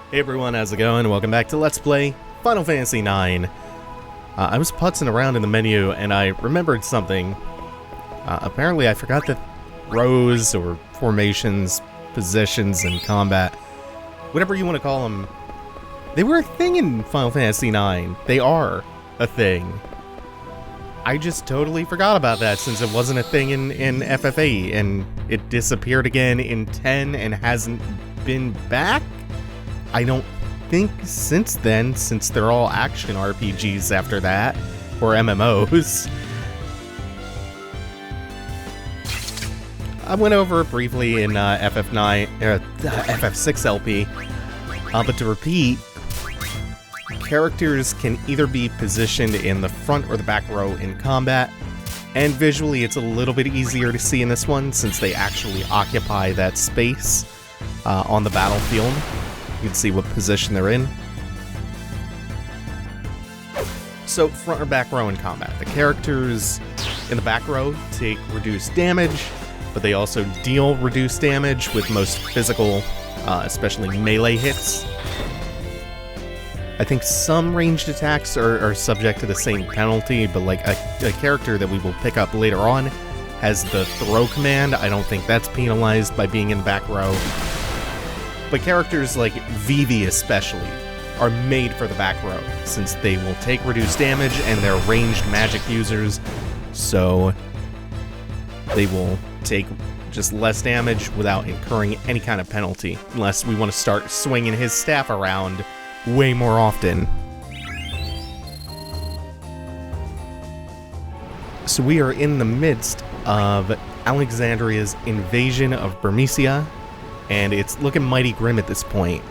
Hey everyone, how's it going? Welcome back to Let's Play Final Fantasy IX. I was putzing around in the menu and I remembered something. Apparently I forgot that rows or formations, positions in combat, whatever you want to call them, they were a thing in Final Fantasy IX. They are a thing. I just totally forgot about that since it wasn't a thing in FF8 and it disappeared again in 10 and hasn't been back? I don't think since then, since they're all action RPGs after that, or MMOs. I went over it briefly in FF6 LP, but to repeat, characters can either be positioned in the front or the back row in combat, and visually it's a little bit easier to see in this one since they actually occupy that space on the battlefield. You can see what position they're in. So, front or back row in combat. The characters in the back row take reduced damage, but they also deal reduced damage with most physical, especially melee hits. I think some ranged attacks are subject to the same penalty, but like a character that we will pick up later on has the throw command. I don't think that's penalized by being in the back row. But characters like VIII especially are made for the back row, since they will take reduced damage and they're ranged magic users, so they will take just less damage without incurring any kind of penalty, unless we want to start swinging his staff around way more often. So we are in the midst of Alexandria's invasion of Bermesia, and it's looking mighty grim at this point.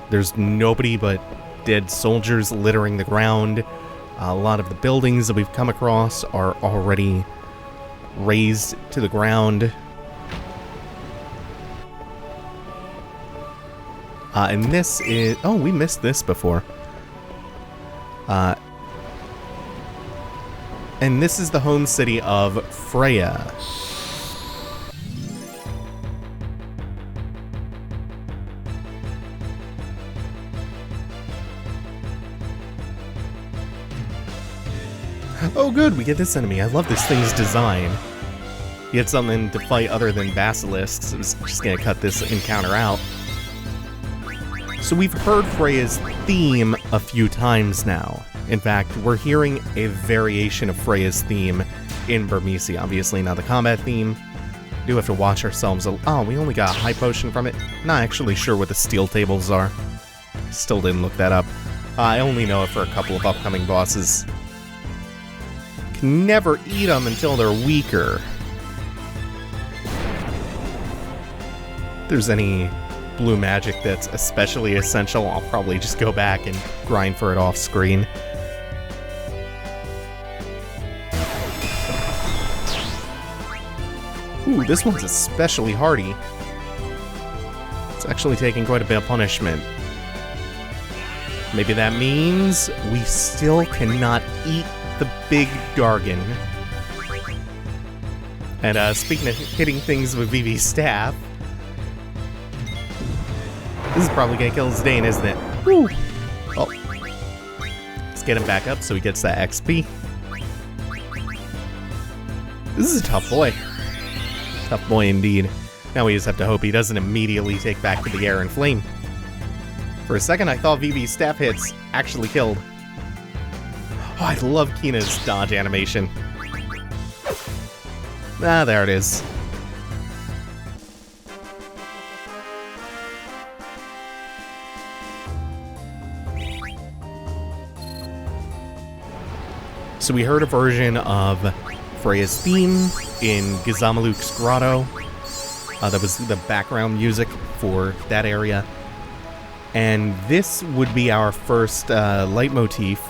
There's nobody but dead soldiers littering the ground. A lot of the buildings that we've come across are already razed to the ground. And this is... oh, we missed this before. And this is the home city of Freya. Oh good, we get this enemy. I love this thing's design. You get something to fight other than basilisks. I was just gonna cut this encounter out. So we've heard Freya's theme a few times now. In fact, we're hearing a variation of Freya's theme in Bermesia. Obviously not the combat theme. We do have to watch ourselves. Oh, we only got a high potion from it. Not actually sure what the steel tables are. Still didn't look that up. I only know it for a couple of upcoming bosses. Can never eat them until they're weaker. If there's any blue magic that's especially essential, I'll probably just go back and grind for it off screen. Ooh, this one's especially hardy. It's actually taking quite a bit of punishment. Maybe that means we still cannot eat the big Dargon. And speaking of hitting things with VIII's staff, this is probably gonna kill Zidane, isn't it? Woo! Oh. Let's get him back up so he gets that XP. This is a tough boy. Tough boy indeed. Now we just have to hope he doesn't immediately take back to the air and flame. For a second I thought VIII's staff hits actually killed. Oh, I love Kina's dodge animation. Ah, there it is. So we heard a version of Freya's theme in Gizamaluk's Grotto. That was the background music for that area. And this would be our first leitmotif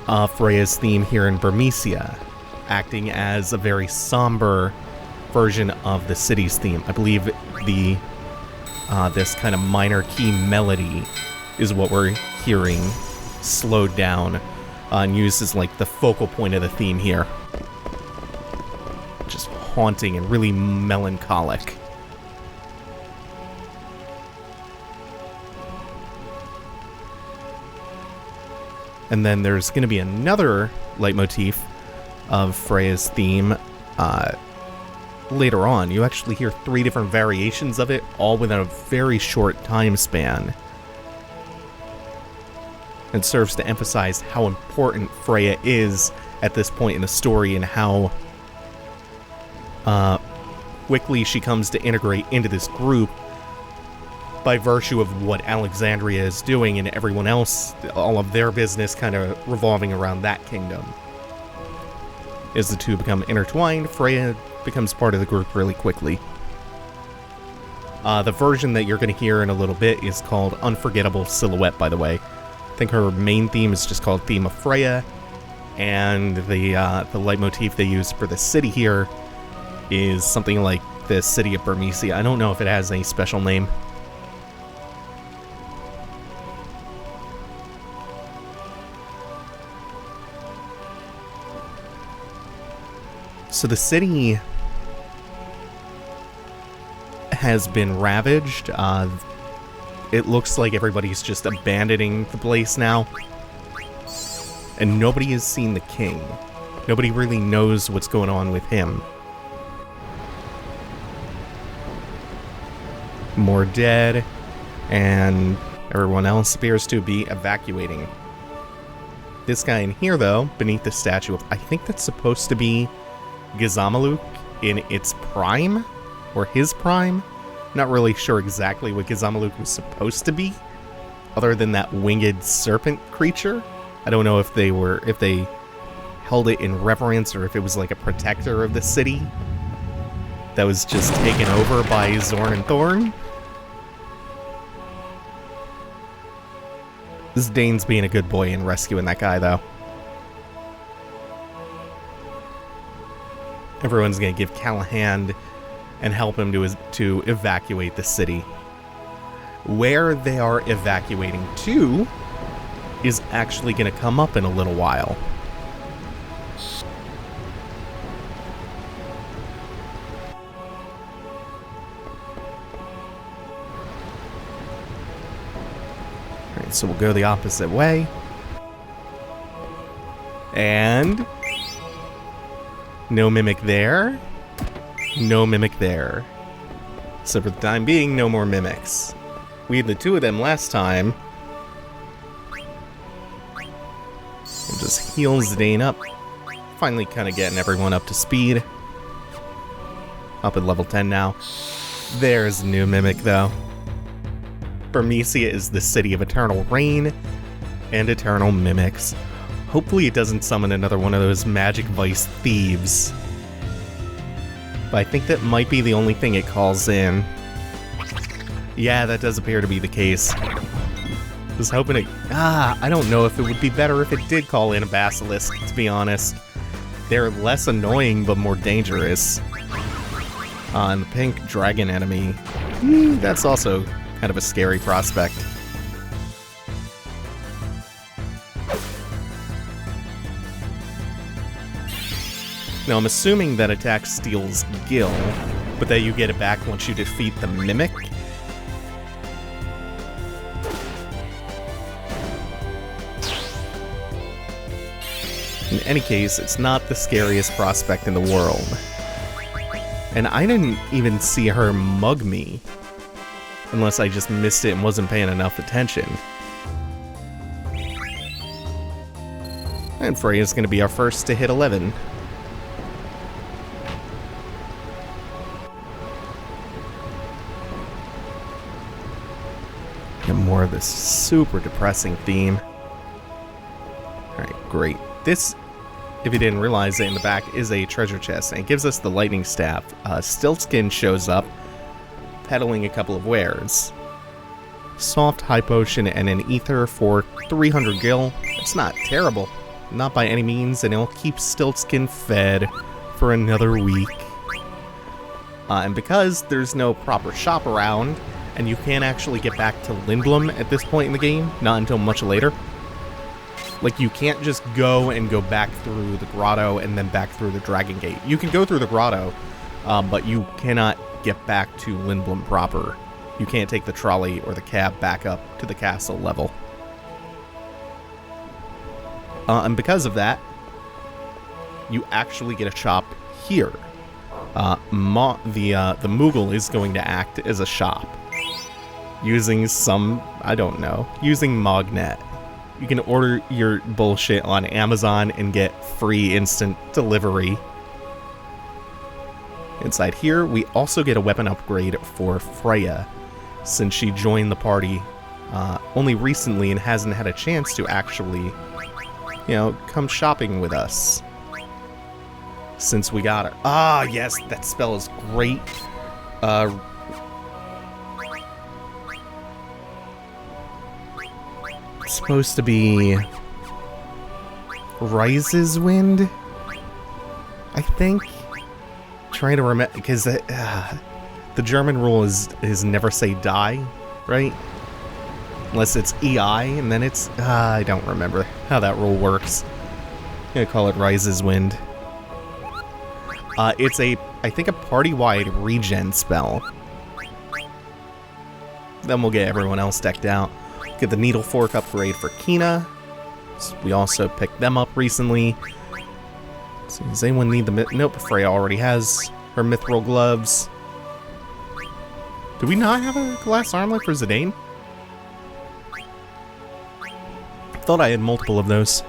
of Freya's theme here in Bermesia, acting as a very somber version of the city's theme. I believe the this kind of minor key melody is what we're hearing slowed down and used as like the focal point of the theme here. Just haunting and really melancholic. And then there's going to be another leitmotif of Freyas Theme later on. You actually hear 3 different variations of it, all within a very short time span. It serves to emphasize how important Freya is at this point in the story and how quickly she comes to integrate into this group by virtue of what Alexandria is doing and everyone else, all of their business kind of revolving around that kingdom. As the two become intertwined, Freya becomes part of the group really quickly. The version that you're going to hear in a little bit is called Unforgettable Silhouette, by the way. I think her main theme is just called Theme of Freya, and the leitmotif they use for the city here is something like the City of Burmecia. I don't know if it has any special name. So the city has been ravaged. It looks like everybody's just abandoning the place now. And nobody has seen the king. Nobody really knows what's going on with him. More dead, and everyone else appears to be evacuating. This guy in here, though, beneath the statue of, I think that's supposed to be Gizamaluk in its prime, or his prime. Not really sure exactly what Gizamaluk was supposed to be, other than that winged serpent creature. I don't know if they held it in reverence or if it was like a protector of the city that was just taken over by Zorn and Thorn. This Dane's being a good boy and rescuing that guy, though. Everyone's going to give Cal a hand and help him to evacuate the city. Where they are evacuating to is actually going to come up in a little while. Alright, so we'll go the opposite way. And no mimic there. No mimic there. So for the time being, no more mimics. We had the 2 of them last time. We'll just heal Zidane up. Finally kind of getting everyone up to speed. Up at level 10 now. There's a new mimic, though. Burmecia is the city of eternal rain and eternal mimics. Hopefully it doesn't summon another one of those magic vice thieves. But I think that might be the only thing it calls in. Yeah, that does appear to be the case. Was hoping it... I don't know if it would be better if it did call in a basilisk, to be honest. They're less annoying, but more dangerous. And the pink dragon enemy... that's also kind of a scary prospect. Now, I'm assuming that attack steals Gil, but that you get it back once you defeat the Mimic. In any case, it's not the scariest prospect in the world. And I didn't even see her mug me, unless I just missed it and wasn't paying enough attention. And Freya's going to be our first to hit 11. Get more of this super depressing theme. Alright, great. This, if you didn't realize it, in the back is a treasure chest, and it gives us the lightning staff. Stiltskin shows up, peddling a couple of wares. Soft high potion and an ether for 300 gil. It's not terrible, not by any means, and it'll keep Stiltskin fed for another week. And because there's no proper shop around, and you can't actually get back to Lindblom at this point in the game, not until much later. Like, you can't just go back through the grotto and then back through the Dragon Gate. You can go through the grotto, but you cannot get back to Lindblom proper. You can't take the trolley or the cab back up to the castle level. And because of that, you actually get a shop here. The Moogle is going to act as a shop. Using using Mognet. You can order your bullshit on Amazon and get free instant delivery. Inside here, we also get a weapon upgrade for Freya, since she joined the party only recently and hasn't had a chance to actually, come shopping with us. Since we got her. Ah, yes, that spell is great. It's supposed to be Rises Wind, I think. Trying to remember, because the German rule is never say die, right? Unless it's EI, and then it's... I don't remember how that rule works. I'm gonna call it Rises Wind. It's I think a party-wide regen spell. Then we'll get everyone else decked out. Get the Needle Fork upgrade for Kina. So we also picked them up recently. So does anyone need the... Nope, Freya already has her Mithril Gloves. Do we not have a glass armlet for Zidane? Thought I had multiple of those.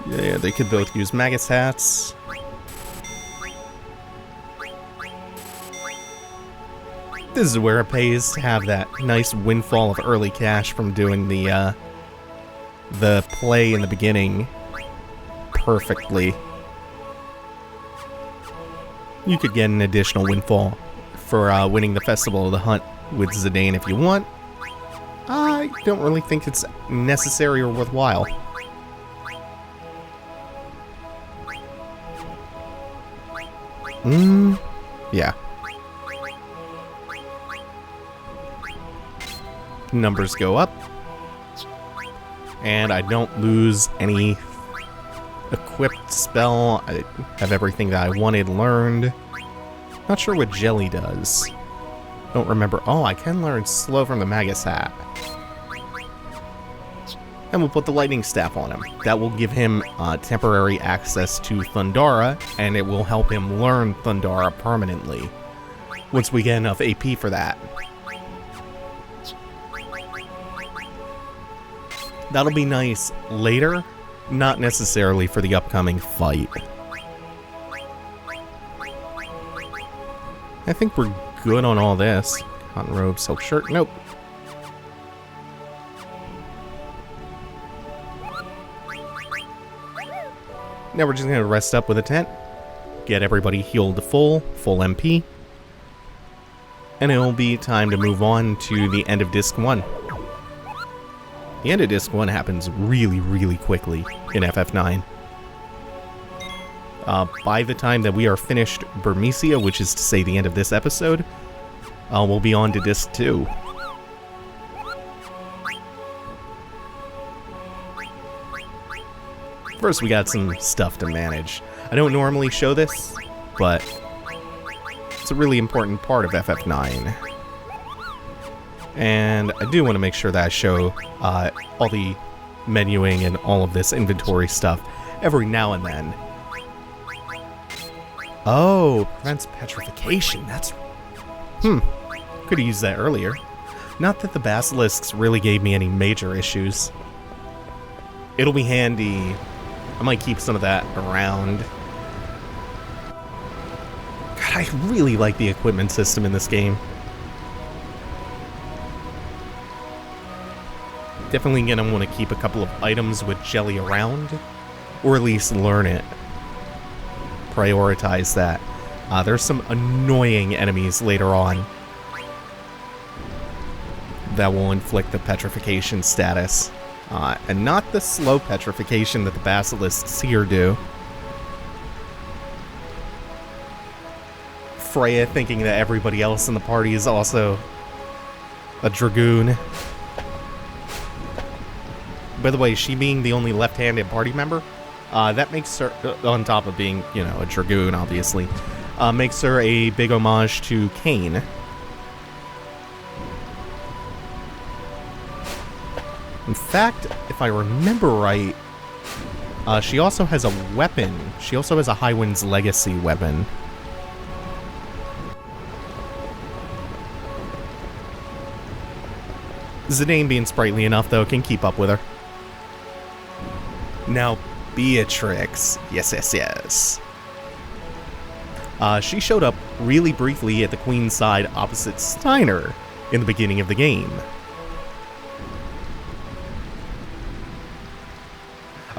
Yeah, they could both use Magus hats. This is where it pays to have that nice windfall of early cash from doing the play in the beginning perfectly. You could get an additional windfall for winning the Festival of the Hunt with Zidane if you want. I don't really think it's necessary or worthwhile. Yeah. Numbers go up. And I don't lose any equipped spell. I have everything that I wanted learned. Not sure what Jelly does. Don't remember. Oh, I can learn Slow from the Magus hat. And we'll put the Lightning Staff on him. That will give him temporary access to Thundara, and it will help him learn Thundara permanently once we get enough AP for that. That'll be nice later, not necessarily for the upcoming fight. I think we're good on all this. Cotton robe, silk shirt, nope. Now we're just gonna rest up with a tent, get everybody healed to full MP, and it'll be time to move on to the end of Disc 1. The end of Disc 1 happens really, really quickly in FF9. By the time that we are finished Burmecia, which is to say the end of this episode, we'll be on to Disc 2. First, we got some stuff to manage. I don't normally show this, but it's a really important part of FF9. And I do want to make sure that I show all the menuing and all of this inventory stuff every now and then. Oh, prevents petrification. That's... Could have used that earlier. Not that the basilisks really gave me any major issues. It'll be handy. I might keep some of that around. God, I really like the equipment system in this game. Definitely gonna want to keep a couple of items with Jelly around, or at least learn it. Prioritize that. There's some annoying enemies later on that will inflict the petrification status. And not the slow petrification that the basilisks here do. Freya thinking that everybody else in the party is also a dragoon. By the way, she being the only left-handed party member, that makes her, on top of being, a dragoon, obviously, makes her a big homage to Cain. In fact, if if I remember right, she also has a weapon. She also has a High Wind's Legacy weapon. Zidane, being sprightly enough, though, can keep up with her. Now, Beatrix. Yes, yes, yes. She showed up really briefly at the Queen's side opposite Steiner in the beginning of the game.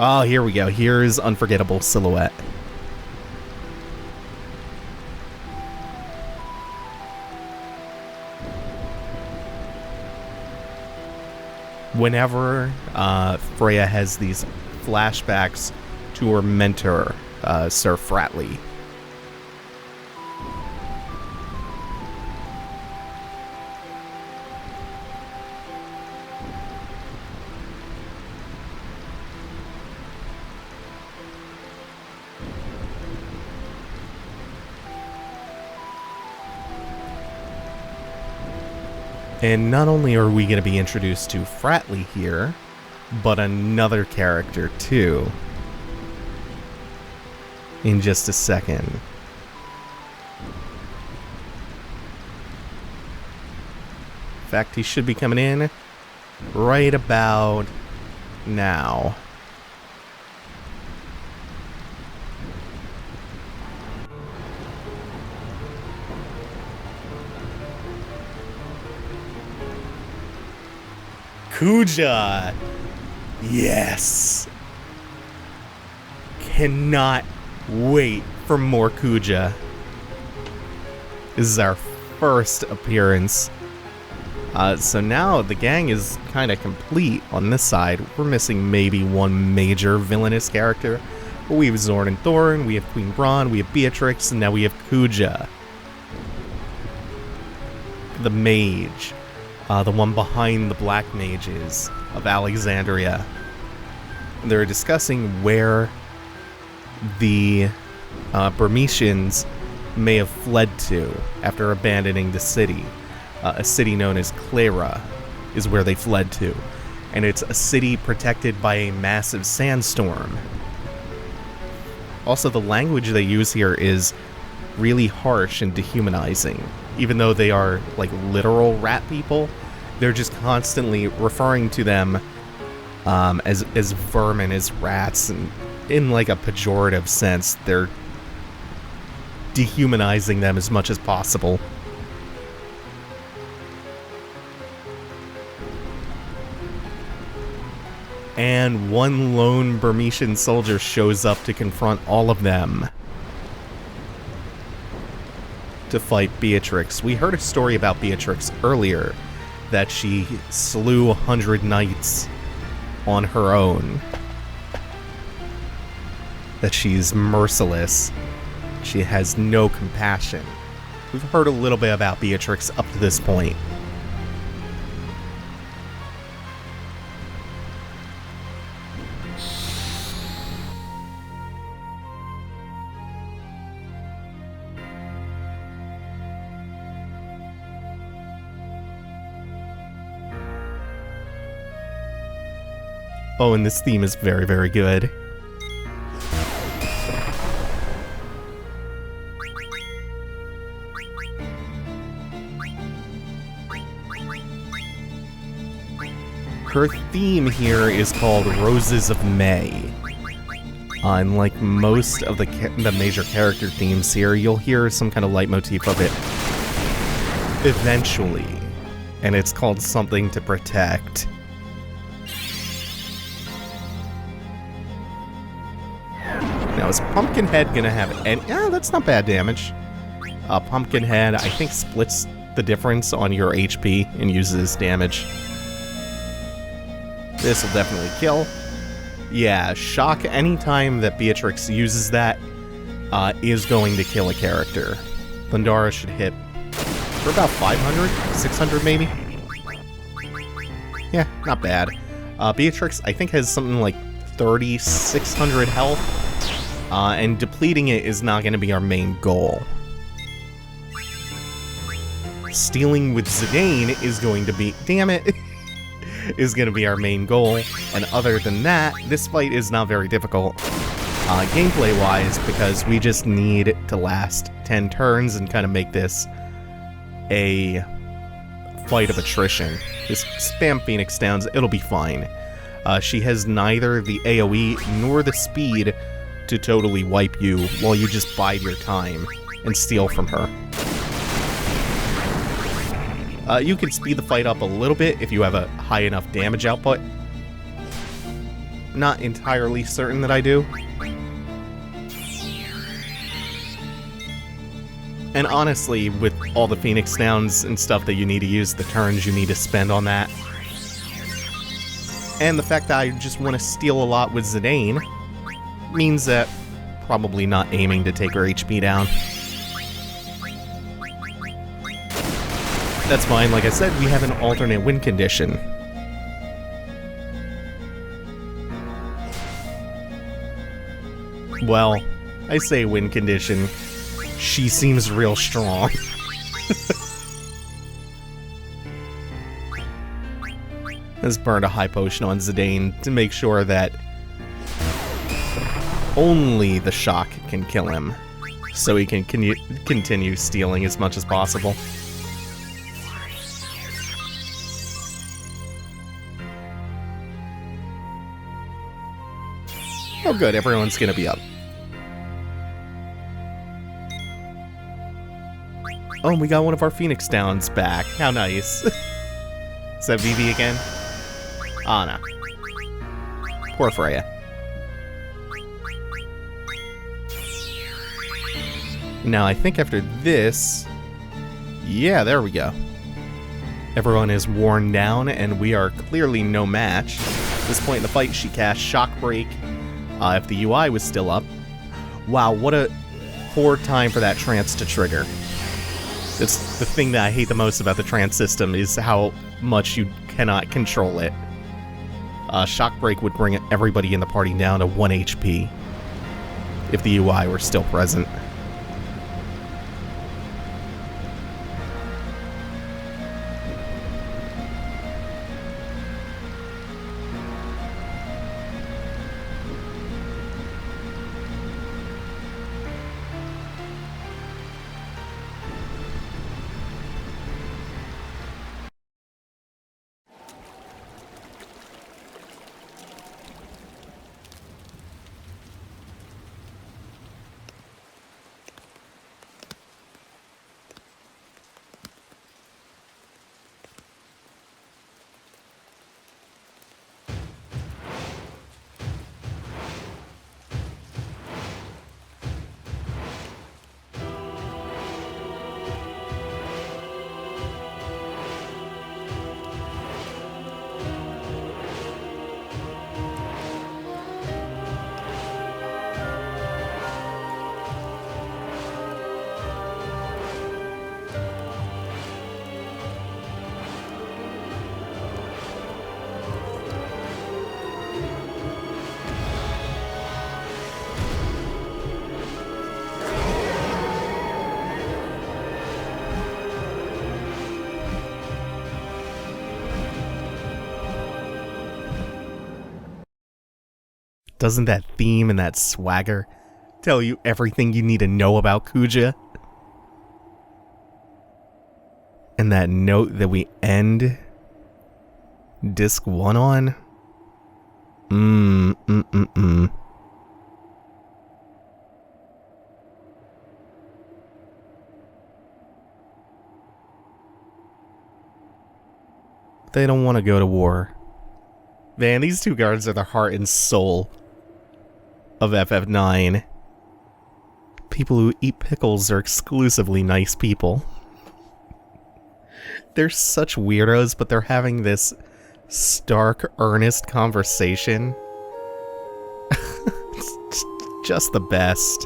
Oh, here we go. Here's Unforgettable Silhouette. Whenever Freya has these flashbacks to her mentor, Sir Fratley. And not only are we going to be introduced to Fratley here, but another character too. In just a second. In fact, he should be coming in right about now. Kuja! Yes! Cannot wait for more Kuja. This is our first appearance. So now the gang is kind of complete on this side. We're missing maybe one major villainous character. But we have Zorn and Thorn, we have Queen Braun, we have Beatrix, and now we have Kuja. The mage. The one behind the Black Mages of Alexandria. They're discussing where the Burmesians may have fled to after abandoning the city. A city known as Clara is where they fled to. And it's a city protected by a massive sandstorm. Also, the language they use here is really harsh and dehumanizing. Even though they are, like, literal rat people, they're just constantly referring to them as vermin, as rats, and in, like, a pejorative sense. They're dehumanizing them as much as possible. And one lone Burmesian soldier shows up to confront all of them. To fight Beatrix. We heard a story about Beatrix earlier, that she slew 100 knights on her own. That she's merciless. She has no compassion. We've heard a little bit about Beatrix up to this point. Oh, and this theme is very, very good. Her theme here is called Roses of May. And like most of the major character themes here, you'll hear some kind of leitmotif of it eventually. And it's called Something to Protect. Now, is Pumpkinhead gonna have any... that's not bad damage. Pumpkinhead, I think, splits the difference on your HP and uses damage. This will definitely kill. Yeah, Shock, anytime that Beatrix uses that, is going to kill a character. Thundara should hit for about 500? 600 maybe? Yeah, not bad. Beatrix, I think, has something like 3,600 health. And depleting it is not going to be our main goal. Stealing with Zidane is going to be... Damn it! is going to be our main goal. And other than that, this fight is not very difficult gameplay-wise, because we just need to last 10 turns and kind of make this a fight of attrition. Just spam Phoenix Downs, it'll be fine. She has neither the AoE nor the speed to totally wipe you while you just bide your time and steal from her. You can speed the fight up a little bit if you have a high enough damage output. Not entirely certain that I do. And honestly, with all the Phoenix Downs and stuff that you need to use, the turns you need to spend on that, and the fact that I just want to steal a lot with Zidane, means that probably not aiming to take her HP down. That's fine. Like I said, we have an alternate win condition. Well, I say win condition. She seems real strong. Let's burn a high potion on Zidane to make sure that only the shock can kill him, so he can continue stealing as much as possible. Oh good, everyone's gonna be up. Oh, we got one of our Phoenix Downs back. How nice. Is that Vivi again? Ah, no. Poor Freya. Now, I think after this... Yeah, there we go. Everyone is worn down, and we are clearly no match. At this point in the fight, she cast Shock Break. If the UI was still up. Wow, what a poor time for that trance to trigger. It's the thing that I hate the most about the trance system is how much you cannot control it. Shock Break would bring everybody in the party down to 1 HP if the UI were still present. Doesn't that theme and that swagger tell you everything you need to know about Kuja? And that note that we end Disc 1 on? They don't want to go to war. Man, these two guards are the heart and soul of FF9. People who eat pickles are exclusively nice people. They're such weirdos, but they're having this stark, earnest conversation. It's just the best.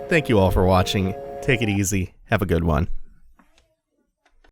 Thank you all for watching. Take it easy. Have a good one.